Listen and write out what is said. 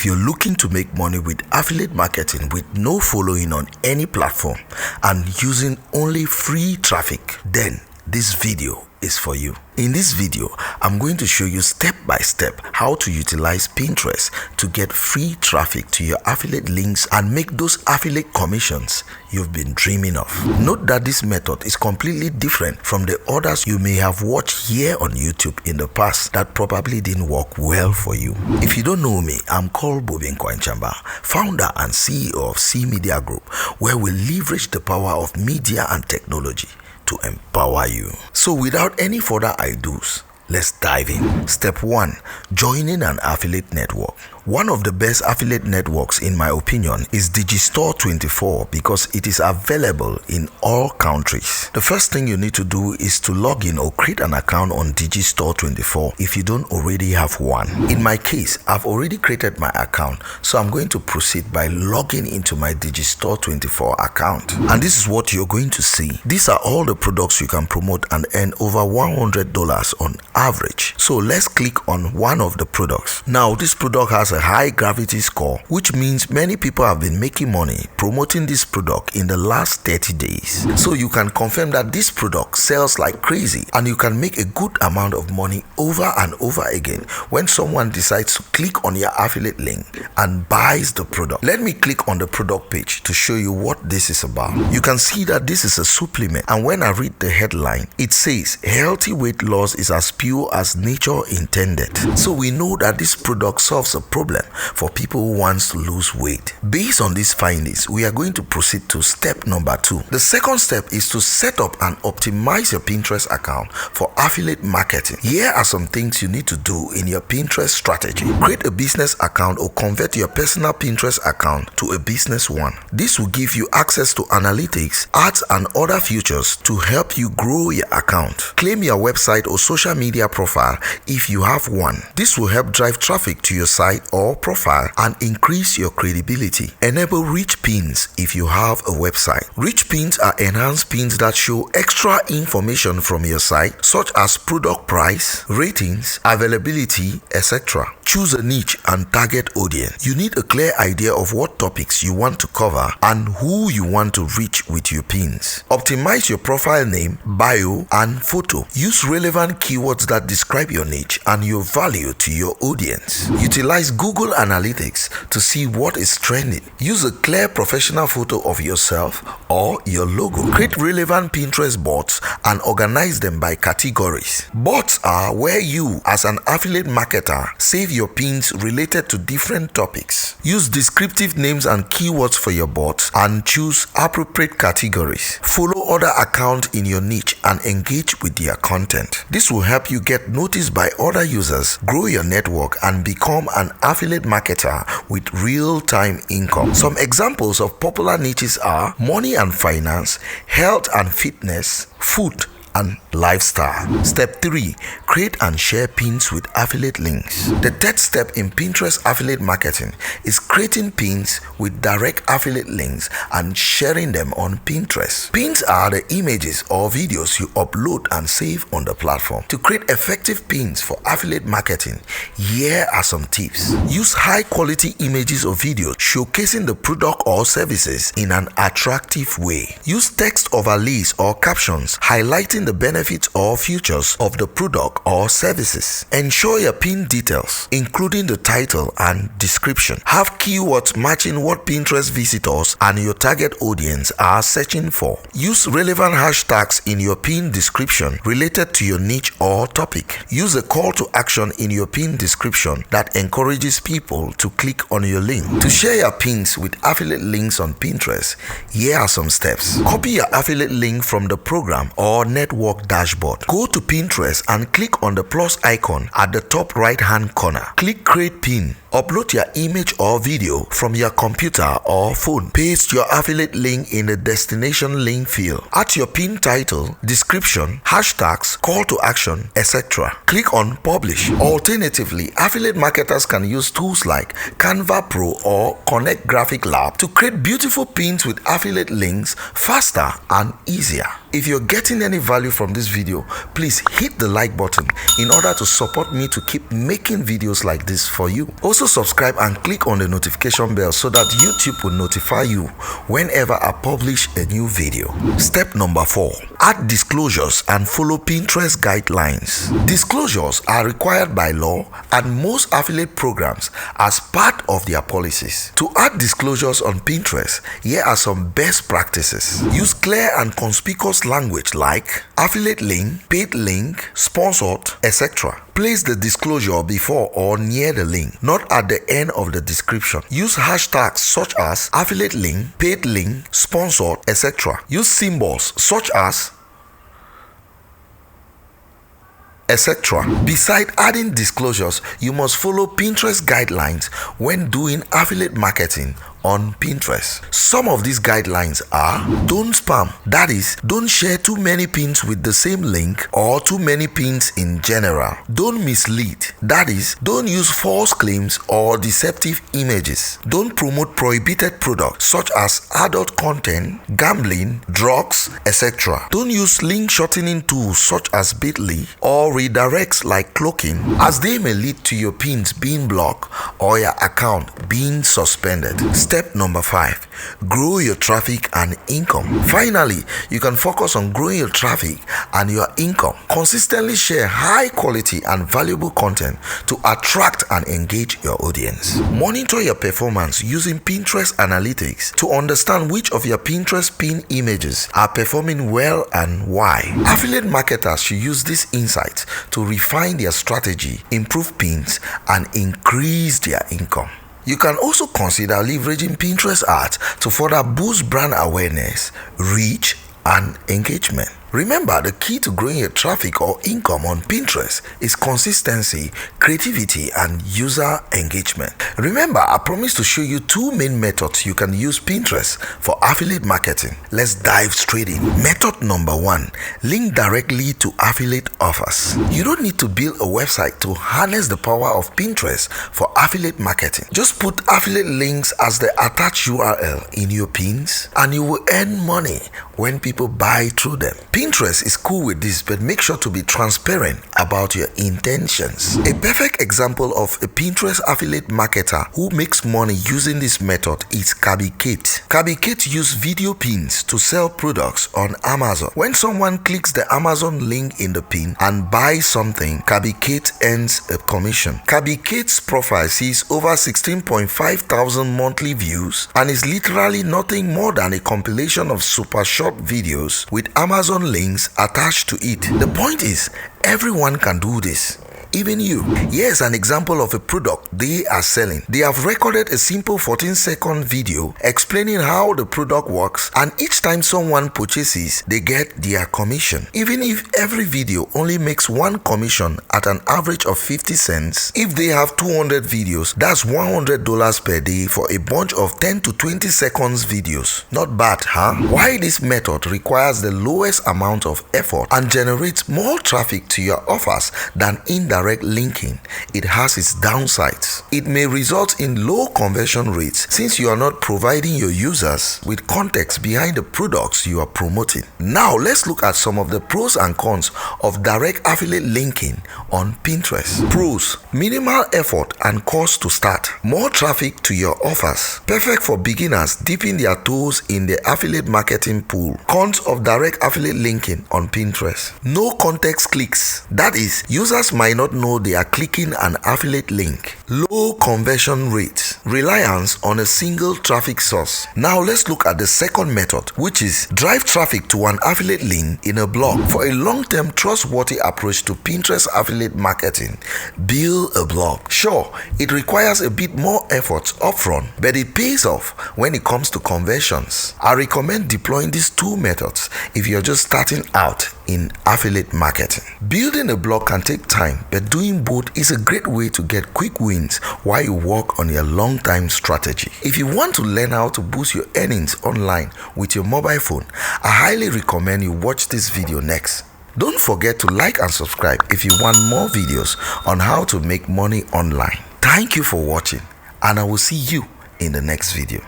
you're looking to make money with affiliate marketing with no following on any platform and using only free traffic, then this video is for you. In this video, I'm going to show you step by step how to utilize Pinterest to get free traffic to your affiliate links and make those affiliate commissions you've been dreaming of. Note that this method is completely different from the others you may have watched here on YouTube in the past that probably didn't work well for you. If you don't know me, I'm called Bobe Nkwain Chiambah, founder and CEO of C Media Group, where we leverage the power of media and technology to empower you. So without any further ados, let's dive in. Step 1. Joining an affiliate network. One of the best affiliate networks in my opinion is Digistore24 because it is available in all countries. The first thing you need to do is to log in or create an account on Digistore24 if you don't already have one. In my case, I've already created my account, so I'm going to proceed by logging into my Digistore24 account. And this is what you're going to see. These are all the products you can promote and earn over $100 on average. So let's click on one of the products. Now this product has a high gravity score, which means many people have been making money promoting this product in the last 30 days. So you can confirm that this product sells like crazy and you can make a good amount of money over and over again when someone decides to click on your affiliate link and buys the product. Let me click on the product page to show you what this is about. You can see that this is a supplement, and when I read the headline, it says healthy weight loss is as pure as nature intended. So we know that this product solves a problem for people who wants to lose weight. Based on these findings, we are going to proceed to step number 2. The second step is to set up and optimize your Pinterest account for affiliate marketing. Here are some things you need to do in your Pinterest strategy. Create a business account or convert your personal Pinterest account to a business one. This will give you access to analytics, ads, and other features to help you grow your account. Claim your website or social media profile if you have one. This will help drive traffic to your site or profile and increase your credibility. Enable rich pins if you have a website. Rich pins are enhanced pins that show extra information from your site, such as product price, ratings, availability, etc. Choose a niche and target audience. You need a clear idea of what topics you want to cover and who you want to reach with your pins. Optimize your profile name, bio, and photo. Use relevant keywords that describe your niche and your value to your audience. Utilize Google Analytics to see what is trending. Use a clear professional photo of yourself or your logo. Create relevant Pinterest bots and organize them by categories. Bots are where you, as an affiliate marketer, save your pins related to different topics. Use descriptive names and keywords for your bots and choose appropriate categories. Follow other accounts in your niche and engage with their content. This will help you get noticed by other users, grow your network, and become an affiliate marketer with real-time income. Some examples of popular niches are money and finance, health and fitness, food, and lifestyle. Step 3. Create and share pins with affiliate links. The third step in Pinterest affiliate marketing is creating pins with direct affiliate links and sharing them on Pinterest. Pins are the images or videos you upload and save on the platform. To create effective pins for affiliate marketing, here are some tips. Use high quality images or videos showcasing the product or services in an attractive way. Use text overlays or captions highlighting the benefits or features of the product or services. Ensure your pin details, including the title and description, have keywords matching what Pinterest visitors and your target audience are searching for. Use relevant hashtags in your pin description related to your niche or topic. Use a call to action in your pin description that encourages people to click on your link. To share your pins with affiliate links on Pinterest, here are some steps. Copy your affiliate link from the program or network dashboard. Go to Pinterest and click on the plus icon at the top right hand corner. Click create pin. Upload your image or video from your computer or phone. Paste your affiliate link in the destination link field. Add your pin title, description, hashtags, call to action, etc. Click on publish. Alternatively, affiliate marketers can use tools like Canva Pro or Connect Graphic Lab to create beautiful pins with affiliate links faster and easier. If you're getting any value from this video, please hit the like button in order to support me to keep making videos like this for you. Also subscribe and click on the notification bell so that YouTube will notify you whenever I publish a new video. Step number 4. Add disclosures and follow Pinterest guidelines. Disclosures are required by law and most affiliate programs as part of their policies. To add disclosures on Pinterest, here are some best practices. Use clear and conspicuous language like affiliate link, paid link, sponsored, etc. Place the disclosure before or near the link, not at the end of the description. Use hashtags such as affiliate link, paid link, sponsored, etc. Use symbols such as etc. Besides adding disclosures, you must follow Pinterest guidelines when doing affiliate marketing on Pinterest. Some of these guidelines are: don't spam, that is, don't share too many pins with the same link or too many pins in general. Don't mislead, that is, don't use false claims or deceptive images. Don't promote prohibited products such as adult content, gambling, drugs, etc. Don't use link shortening tools such as bit.ly or redirects like cloaking, as they may lead to your pins being blocked or your account being suspended. Step number 5. Grow your traffic and income. Finally, you can focus on growing your traffic and your income. Consistently share high quality and valuable content to attract and engage your audience. Monitor your performance using Pinterest analytics to understand which of your Pinterest pin images are performing well and why. Affiliate marketers should use these insights to refine their strategy, improve pins, and increase their income. You can also consider leveraging Pinterest ads to further boost brand awareness, reach, and engagement. Remember, the key to growing your traffic or income on Pinterest is consistency, creativity, and user engagement. Remember, I promised to show you 2 main methods you can use Pinterest for affiliate marketing. Let's dive straight in. Method number 1. Link directly to affiliate offers. You don't need to build a website to harness the power of Pinterest for affiliate marketing. Just put affiliate links as the attached URL in your pins and you will earn money when people buy through them. Pinterest is cool with this, but make sure to be transparent about your intentions. A perfect example of a Pinterest affiliate marketer who makes money using this method is Kate. Kate uses video pins to sell products on Amazon. When someone clicks the Amazon link in the pin and buys something, Kate earns a commission. Kate's profile sees over 16.5 thousand monthly views and is literally nothing more than a compilation of super short videos with Amazon links attached to it. The point is, everyone can do this. Even you. Here's an example of a product they are selling. They have recorded a simple 14-second video explaining how the product works, and each time someone purchases, they get their commission. Even if every video only makes 1 commission at an average of 50 cents, if they have 200 videos, that's $100 per day for a bunch of 10 to 20 seconds videos. Not bad, huh? Why this method requires the lowest amount of effort and generates more traffic to your offers than indirect linking, it has its downsides. It may result in low conversion rates since you are not providing your users with context behind the products you are promoting. Now let's look at some of the pros and cons of direct affiliate linking on Pinterest. Pros: minimal effort and cost to start. More traffic to your offers. Perfect for beginners dipping their toes in the affiliate marketing pool. Cons of direct affiliate linking on Pinterest: no context clicks. That is, users might not know they are clicking an affiliate link. Low conversion rates. Reliance on a single traffic source. Now let's look at the second method, which is drive traffic to an affiliate link in a blog. For a long-term trustworthy approach to Pinterest affiliate marketing, build a blog. Sure, it requires a bit more effort upfront, but it pays off when it comes to conversions. I recommend deploying these 2 methods if you're just starting out in affiliate marketing. Building a blog can take time, but doing both is a great way to get quick wins while you work on your long-term strategy. If you want to learn how to boost your earnings online with your mobile phone, I highly recommend you watch this video next. Don't forget to like and subscribe if you want more videos on how to make money online. Thank you for watching, and I will see you in the next video.